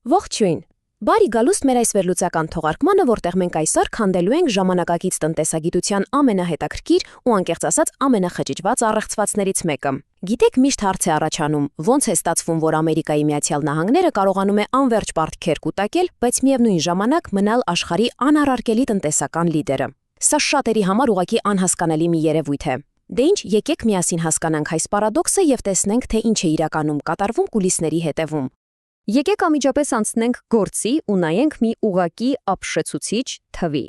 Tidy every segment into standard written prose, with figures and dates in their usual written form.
Ողջույն։ Բարի գալուստ մեր այս վերլուծական թողարկմանը, որտեղ մենք այսօր քանդելու ենք ժամանակակից տնտեսագիտության ամենահետաքրքիր ու անկեղծ ասած ամենախճճված առեղծվածներից մեկը։ Գիտեք, միշտ հարց է առաջանում, ո՞նց է ստացվում, որ Ամերիկայի Միացյալ Նահանգները կարողանում է անվերջ պարտքեր կուտակել, բայց միևնույն ժամանակ մնալ աշխարհի անառարկելի տնտեսական լիդերը։ Սա շատերի համար ուղղակի անհասկանալի մի երևույթ է։ Դե ինչ, եկեք միասին հասկանանք այս պարադոքսը եւ տեսնենք, թե ինչ է իրականում կատարվում կուլիսների հետևում։ Եկեք անմիջապես անցնենք գործի ու նայենք մի ուղղակի ապշեցուցիչ թվի։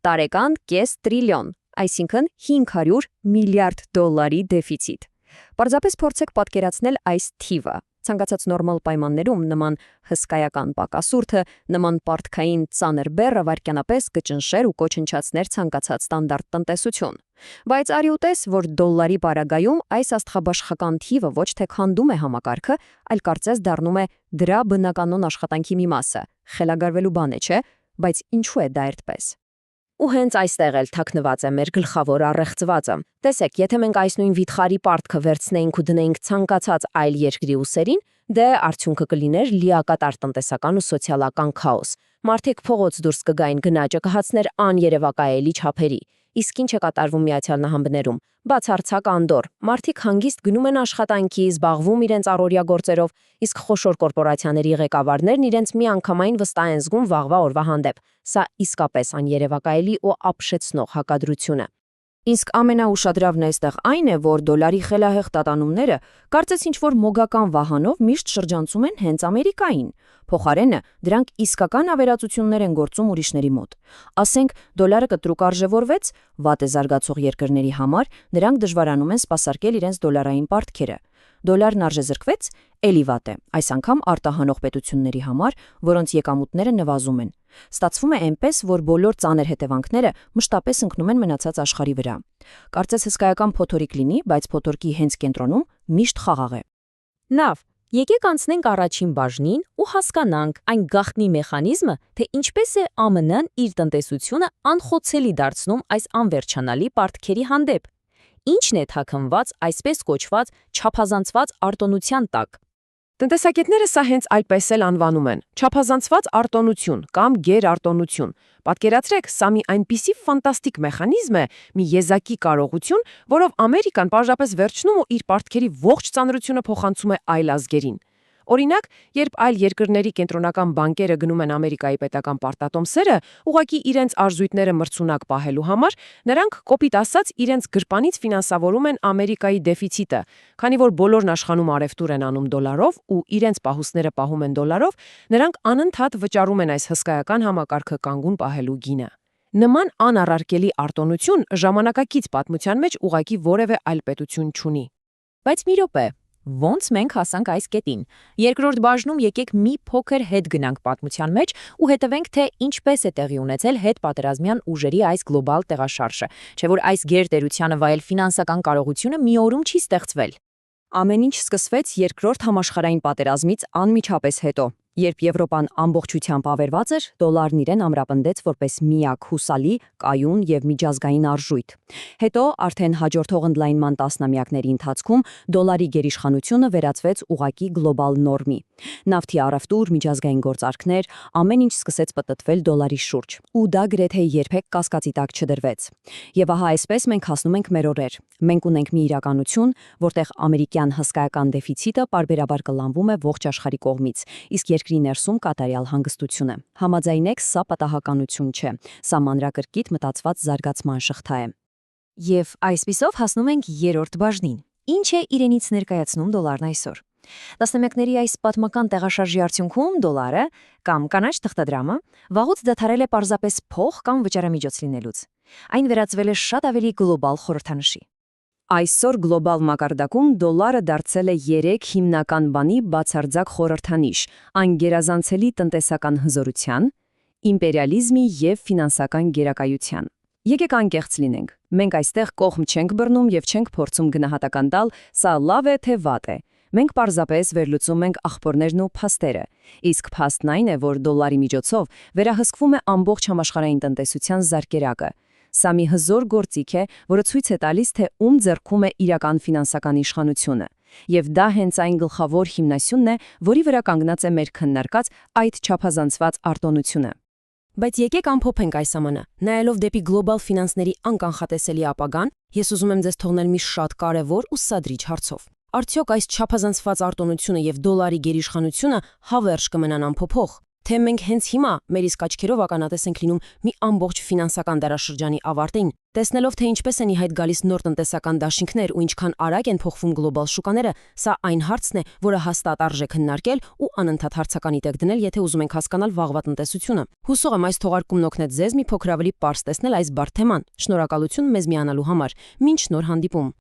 Տարեկան կես տրիլիոն, այսինքն 500 միլիարդ դոլարի դեֆիցիտ։ Պարզապես փորձեք պատկերացնել այս թիվը։ Ցանկացած նորմալ պայմաններում նման հսկայական պակասուրդը, նման պարտքային ծանր բեռը վայրկյանապես կճնշեր ու կոչնչացներ ցանկացած ստանդարտ տնտեսություն։ Բայց արի ուտես, որ դոլարի պարագայում այս աստղաբաշխական թիվը ոչ թե քանդում է համակարգը, այլ կարծես դառնում է դրա բնականոն աշխատանքի մի մասը։ Խելագարվելու բան է, չէ՞, բայց ինչու է դա այդպես։ Ու հենց այստեղ էլ թաքնված է մեր գլխավոր առեղծվածը։ Տեսեք, եթե մենք այս նույն վիթխարի պարտքը վերցնեինք ու դնեինք ցանկացած այլ երկրի ուսերին, դե արդյունքը կլիներ լիակատար տնտեսական ու սոցիալական քաոս։ Մարդիկ փողոց դուրս կգային, գնաճը կհացներ աներևակայելի չափերի։ Իսկ ինչ է կատարվում Միացյալ Նահանգներում։ Բացարձակ անդոռ։ Մարդիկ հանգիստ գնում են աշխատանքի, զբաղվում իրենց առօրյա գործերով, իսկ խոշոր կորպորացիաների ղեկավարներն իրենց միանգամայն վստահ են զգում վաղվա օրվա հանդեպ։ Սա իսկապես աներևակայելի ու ապշեցնող հակադրություն է։ Իսկ ամենաուշադրավն այստեղ այն է, որ դոլարի խելահեղ տատանումները կարծես ինչ-որ մոգական վահանով միշտ շրջանցում են հենց Ամերիկային։ Փոխարենը դրանք իսկական ավերածություններ են գործում ուրիշների մոտ։ Ասենք, դոլարը կտրուկ արժևորվեց, վատ է զարգացող երկրների համար, նրանք դժվարանում են սպասարկել իրենց դոլարային պարտքերը։ Դոլարն արժեզրկվեց, էլի վատ է, այս անգամ արտահանող պետությունների համար, որոնց եկամուտները նվազում են։ Ստացվում է այնպես, որ բոլոր ծանր հետևանքները մշտապես ընկնում են մնացած աշխարհի վրա։ Կարծես հսկայական փոթորիկ լինի, բայց փոթորկի հենց կենտրոնում միշտ խաղաղ է։ Լավ, եկեք անցնենք առաջին բաժնին ու հասկանանք այն գաղտնի մեխանիզմը, թե ինչպես է ԱՄՆ-ն իր տնտեսությունը անխոցելի դարձնում այս անվերջանալի պարտքերի հանդեպ։ Ինչն է թաքնված այսպես կոչված չափազանցված արտոնության տակ։ Տնտեսագետները սա հենց այդպես էլ անվանում են՝ չափազանցված արտոնություն կամ գերարտոնություն։ Պատկերացրեք, սա մի այնպիսի ֆանտաստիկ մեխանիզմ է, մի եզակի կարողություն, որով Ամերիկան պարզապես վերջնում ու իր պարտքերի ողջ ծանրությունը փոխանցում է այլ ազգերին։ Օրինակ, երբ այլ երկրների կենտրոնական բանկերը գնում են Ամերիկայի պետական պարտատոմսերը, ուղղակի իրենց արժույթները մրցունակ պահելու համար, նրանք կոպիտ ասած իրենց գրպանից ֆինանսավորում են Ամերիկայի դեֆիցիտը, քանի որ բոլորն աշխանում առևտուր են անում դոլարով ու իրենց պահուստները պահում են դոլարով, նրանք անընդհատ վճարում են այս հսկայական համակարգը կանգուն պահելու գինը։ Նման անառարկելի արտոնություն ժամանակակից պատմության մեջ ուղղակի որևէ այլ պետություն չունի։ Բայց մի րոպե, ոնց մենք հասանք այս կետին։ Երկրորդ բաժնում եկեք մի փոքր հետ գնանք պատմության մեջ ու հետևենք, թե ինչպես է տեղի ունեցել հետպատերազմյան ուժերի այս գլոբալ տեղաշարժը, չէ՞ որ այս գերտերությանը վայել ֆինանսական կարողությունը մի օրում չի ստեղծվել։ Ամեն ինչ սկսվեց Երկրորդ համաշխարհային պատերազմից անմիջապես հետո, երբ Եվրոպան ամբողջությամբ ավերված էր, դոլարն իրեն ամրապնդեց որպես միակ հուսալի, կայուն եւ միջազգային արժույթ։ Հետո արդեն հաջորդող ընդլայնման տասնամյակների ընթացքում դոլարի գերիշխանությունը վերածվեց ուղղակի գլոբալ նորմի։ Նավթի առևտուր, միջազգային գործարքներ, ամեն ինչ սկսեց պտտվել դոլարի շուրջ, ու դա գրեթե երբեք կասկածի տակ չդրվեց։ Եվ ահա այսպես մենք հասնում ենք մեր օրեր։ Մենք ունենք մի իրականություն, որտեղ ամերիկյան հսկայական դեֆիցիտը պարբերաբար կլանվում է ողջ աշխարհի կողմից, իսկ երկրի ներսում կատարյալ հանգստություն է։ Համաձայնեք, սա պատահականություն չէ, սա մանրակրկիտ մտածված զարգացման շղթա է։ Եվ այսպիսով հասնում ենք երրորդ բաժնին։ Ինչ է իրենից ներկայացնում դոլարն այսօր։ Տասնամյակների այս պատմական տեղաշարժի արդյունքում դոլարը կամ կանաչ թղթադրամը վաղուց դադարել է պարզապես փող կամ վճարամիջոց լինելուց։ Այն վերածվել է շատ ավելի գլոբալ խորհրդանշի։ Այսօր գլոբալ մակարդակում դոլարը դարձել է 3 հիմնական բանի բացարձակ խորհրդանիշ՝ անգերազանցելի տնտեսական հզորության, իմպերիալիզմի և ֆինանսական գերակայության։ Եկեք անկեղծ լինենք։ Մենք այստեղ կողմ չենք բռնում և չենք փորձում գնահատական տալ, սա լավ է թե վատ է։ Մենք պարզապես վերլուծում ենք աղբորներն ու փաստերը։ Իսկ փաստն այն է, որ դոլարի միջոցով վերահսկվում է ամբողջ համաշխարհային տնտեսության զարկերակը։ Սա մի հզոր գործիք է, որը ցույց է տալիս, թե ում ձեռքում է իրական ֆինանսական իշխանությունը։ Եվ դա հենց այն գլխավոր հիմնասյունն է, որի վրա կանգնած է մեր քննարկած այդ չափազանցված արտոնությունը։ Բայց եկեք ամփոփենք այս ամենը։ Նայելով դեպի գլոբալ ֆինանսների անկանխատեսելի ապագան, ես ուզում եմ ձեզ թողնել մի շատ կարևոր ու սադրիչ հարցով։ Արդյոք այս չափազանցված արտոնությունը եւ դոլարի գերիշխանությունը հավերժ կմնան անփոփոխ, թե մենք հենց հիմա մեր իսկ աչքերով ականատես ենք լինում մի ամբողջ ֆինանսական դարաշրջանի ավարտին, տեսնելով թե ինչպես են ի հայտ գալիս նոր տնտեսական դաշինքներ ու ինչքան արագ են փոխվում գլոբալ շուկաները, սա այն հարցն է, որը հաստատ արժե քննարկել ու անընդհատ հարցականի տակ դնել, եթե ուզում ենք հասկանալ վաղվա տնտեսությունը։ Հուսով եմ այս թողարկումն օգնեց ձեզ մի փոքր ավելի պարզ տեսնել այս բարդ թեման։ Շնորհակալություն մեզ միանալու համար։ Մինչ նոր հանդիպում։